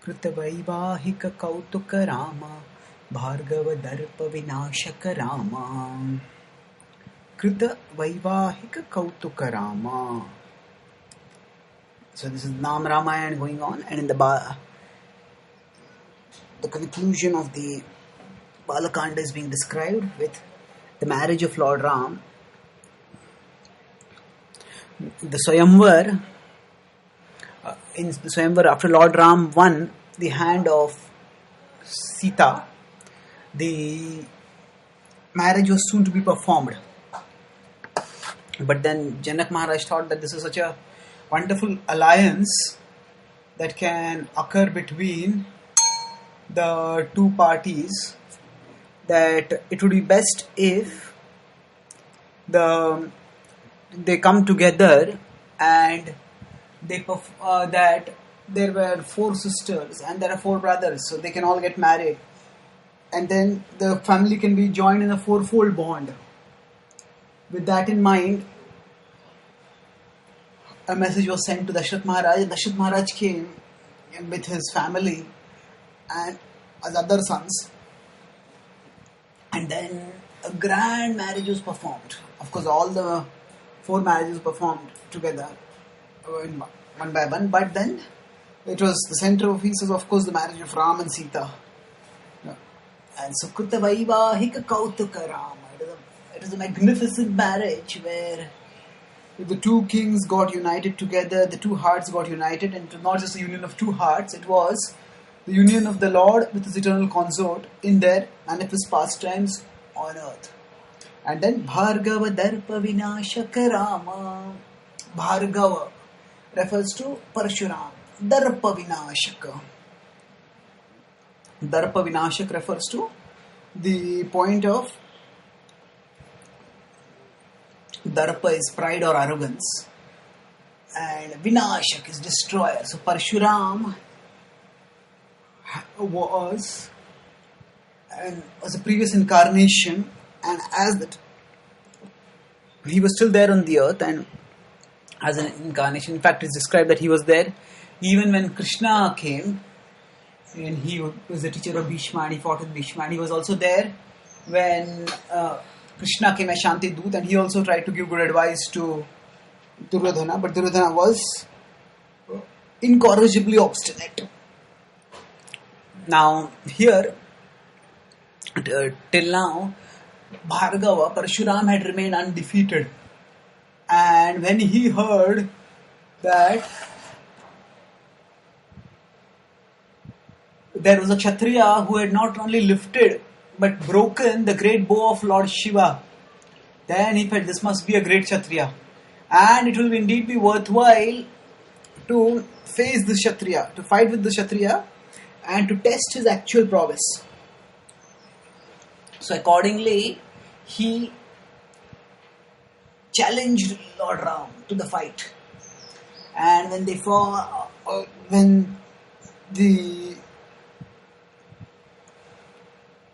कृतवैवाहिक कौतुक राम भार्गव दर्प विनाशक राम कृतवैवाहिक कौतुक Rama. So this is Naam Ramayana going on, and in the conclusion of the Balakanda is being described with the marriage of Lord Ram. The Swayamvar, in the Swayamvar, after Lord Ram won the hand of Sita, the marriage was soon to be performed. But then Janak Maharaj thought that this is such a wonderful alliance that can occur between the two parties that it would be best if they come together and that there were 4 sisters and there are 4 brothers, so they can all get married, and then the family can be joined in a 4-fold bond. With that in mind, a message was sent to Dashrath Maharaj. Dashrath Maharaj came with his family and his other sons, and then a grand marriage was performed. Of course, all the 4 marriages were performed together, one by one, but then it was the center of feast was, of course, the marriage of Ram and Sita. And so Krita Vaivahika Kautuka Rama. It is a magnificent marriage where the 2 kings got united together, the 2 hearts got united, and it was not just a union of 2 hearts, it was the union of the Lord with his eternal consort in their manifest pastimes on earth. And then Bhargava Darpa Vinashaka Rama. Bhargava refers to Parshuram. Darpa Vinashaka. Darpa Vinashak refers to the point of Darpa is pride or arrogance, and Vinashak is destroyer. So Parshuram was a previous incarnation, and as that he was still there on the earth and as an incarnation. In fact, it's described that he was there even when Krishna came, and he was the teacher of Bhishma and he fought with Bhishma, and he was also there when Krishna came as Shanti Doot, and he also tried to give good advice to Duryodhana, but Duryodhana was incorrigibly obstinate. Now, here, till now, Bhargava, Parshuram had remained undefeated, and when he heard that there was a Kshatriya who had not only lifted but broken the great bow of Lord Shiva, then he felt this must be a great Kshatriya, and it will indeed be worthwhile to face the Kshatriya, to fight with the Kshatriya and to test his actual prowess. So accordingly, he challenged Lord Ram to the fight, and when the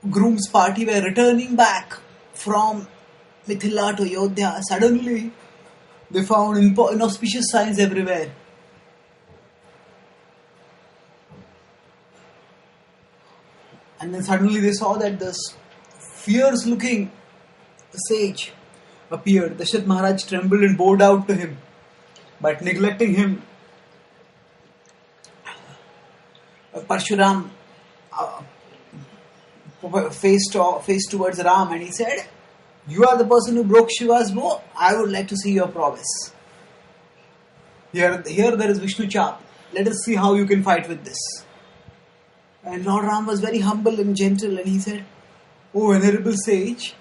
groom's party were returning back from Mithila to Ayodhya, suddenly they found inauspicious signs everywhere. And then suddenly they saw that this fierce looking sage appeared. Dashrath Maharaj trembled and bowed out to him, but neglecting him, Parshuram faced towards Ram, and he said, "You are the person who broke Shiva's bow. I would like to see your prowess. Here there is Vishnu Chap. Let us see how you can fight with this." And Lord Ram was very humble and gentle, and he said, "Oh, venerable sage,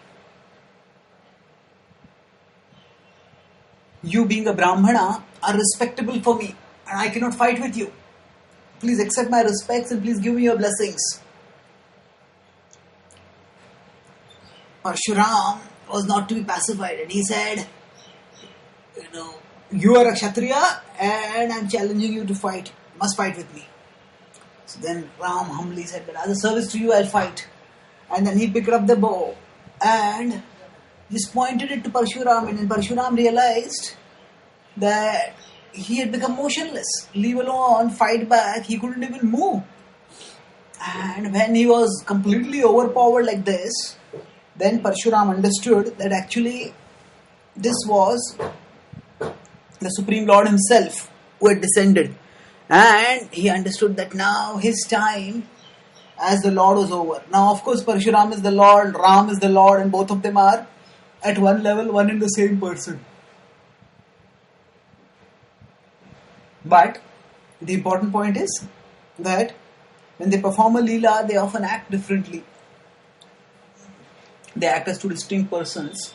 you being a Brahmana are respectable for me, and I cannot fight with you. Please accept my respects and please give me your blessings." Parshuram was not to be pacified, and he said, "You are a Kshatriya and I am challenging you to fight. You must fight with me." So then Ram humbly said, "But as a service to you, I'll fight." And then he picked up the bow and just pointed it to Parshuram, and then Parshuram realized that he had become motionless. Leave alone fight back, he couldn't even move. And when he was completely overpowered like this, then Parshuram understood that actually this was the Supreme Lord himself who had descended. And he understood that now his time as the Lord was over. Now, of course, Parshuram is the Lord, Ram is the Lord, and both of them are at one level, one in the same person. But the important point is that when they perform a Leela, they often act differently. They act as two distinct persons,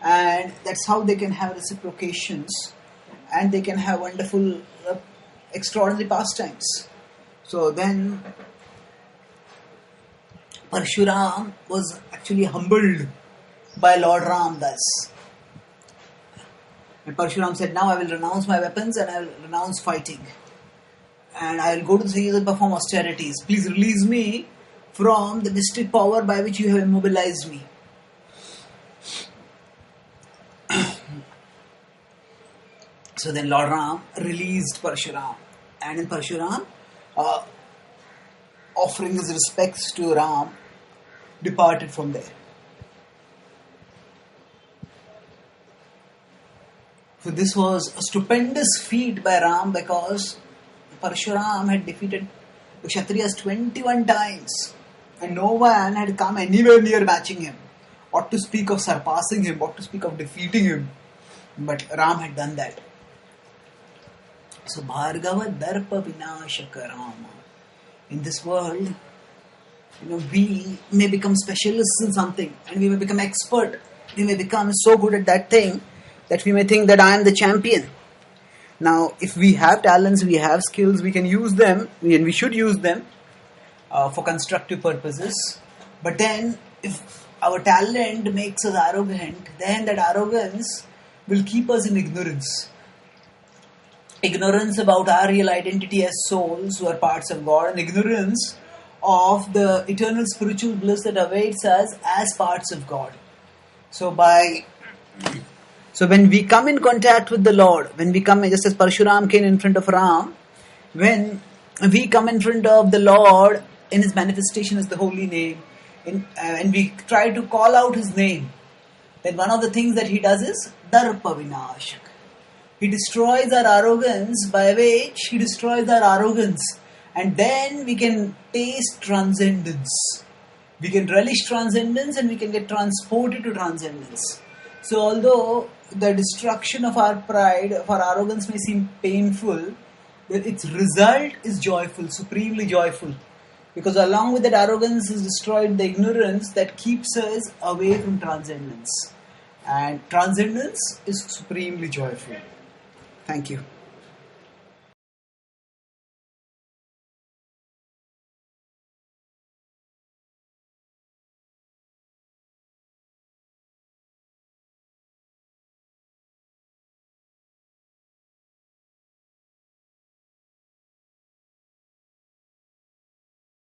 and that's how they can have reciprocations and they can have wonderful, extraordinary pastimes. So then Parshuram was actually humbled by Lord Ram thus. And Parshuram said, now I will renounce my weapons and I will renounce fighting. And I will go to the seas and perform austerities. Please release me from the mystic power by which you have immobilized me. So then Lord Ram released Parshuram. And in Parshuram, offering his respects to Ram, departed from there. So this was a stupendous feat by Ram because Parshuram had defeated the Kshatriyas 21 times and no one had come anywhere near matching him, or to speak of surpassing him, or to speak of defeating him. But Ram had done that. So Bhargava Darpa Vinashaka Rama. In this world, we may become specialists in something and we may become expert. We may become so good at that thing that we may think that I am the champion. Now, if we have talents, we have skills, we can use them, and we should use them for constructive purposes. But then, if our talent makes us arrogant, then that arrogance will keep us in ignorance. Ignorance about our real identity as souls who are parts of God, and ignorance of the eternal spiritual bliss that awaits us as parts of God. So when we come in contact with the Lord, when we come, just as Parshuram came in front of Ram, when we come in front of the Lord in His manifestation as the holy name, and we try to call out His name, then one of the things that He does is Darpa Vinashak. He destroys our arrogance, by which He destroys our arrogance. And then we can taste transcendence. We can relish transcendence and we can get transported to transcendence. So although the destruction of our pride, of our arrogance may seem painful, its result is joyful, supremely joyful. Because along with that arrogance is destroyed the ignorance that keeps us away from transcendence. And transcendence is supremely joyful. Thank you.